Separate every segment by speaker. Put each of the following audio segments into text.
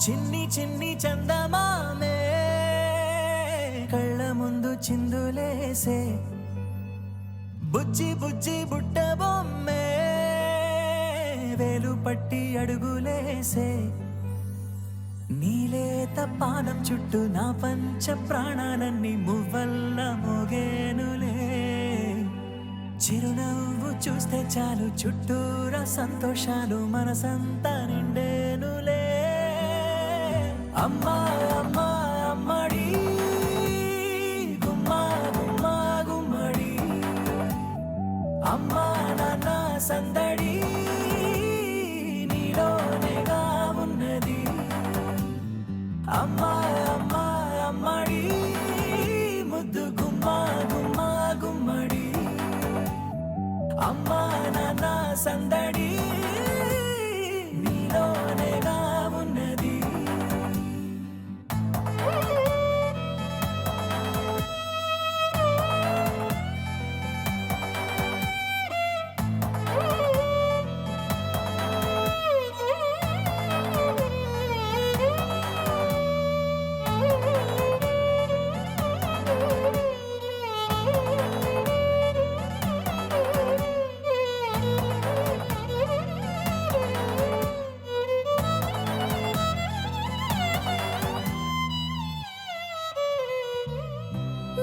Speaker 1: చిన్ని చిన్ని చందమామే కళ్ళ ముందు చిందులేసే, బుజ్జి బుజ్జి బుట్ట బొమ్మే వేలు పట్టి అడుగులేసే, నీలేత పానం చుట్టూ నా పంచ ప్రాణాలన్నీ మువ్వల్ల మోగేనులే, చిరునవ్వు చూస్తే చాలు చుట్టూరా సంతోషాలు మనసంతా నిండేనులే. అమ్మా అమ్మా అమ్మడి గుమ్మా గుమ్మా గుమ్మడి, అమ్మా నాన్న సందడి నీలోనేగా ఉన్నది. అమ్మా అమ్మా అమ్మడి ముద్దు గుమ్మా గుమ్మా గుమ్మడి, అమ్మా నాన్న సందడి నీలోనేగా ఉన్నది.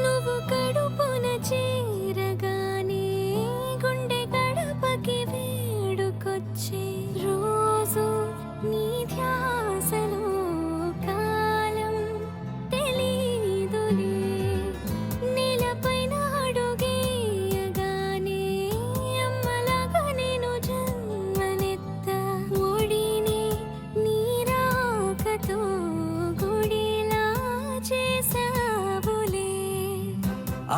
Speaker 2: నువ్వు కడుపున చేరగానే గుండె గడపకి వేడుకొచ్చే, రోజు నీ ధ్యాసలో కాలం తెలీదులే, నేలపైన అడుగేయగానే అమ్మలాగా నేను జన్మనెత్త, ఒడిని నీ రాకతో గుడిలా చేసావులే.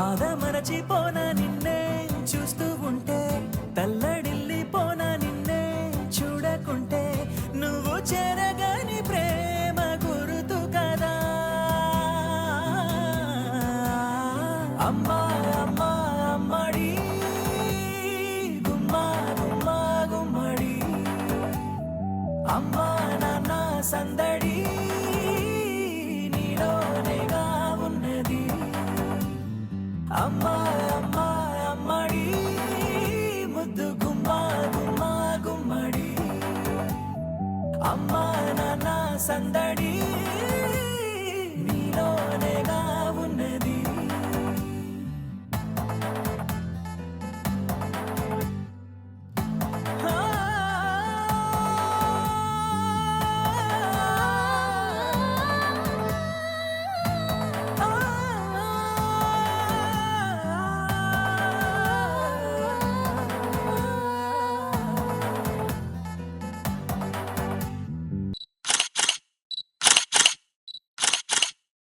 Speaker 1: ఆదమరచిపోనా నిన్నే చూస్తూ ఉంటే, తల్లడిల్లిపోనా నిన్నే చూడకుంటే, నువ్వు చెరగని ప్రేమ గురుతు కదా. అమ్మా అమ్మా అమ్మడి గుమ్మా గుమ్మా గుమ్మడి, అమ్మా నాన్న సందడి నీలోనేగా ఉన్నది. అమ్మా అమ్మా అమ్మడి ముద్దు గుమ్మా గుమ్మా గుమ్మడి, అమ్మా నాన్న సందడి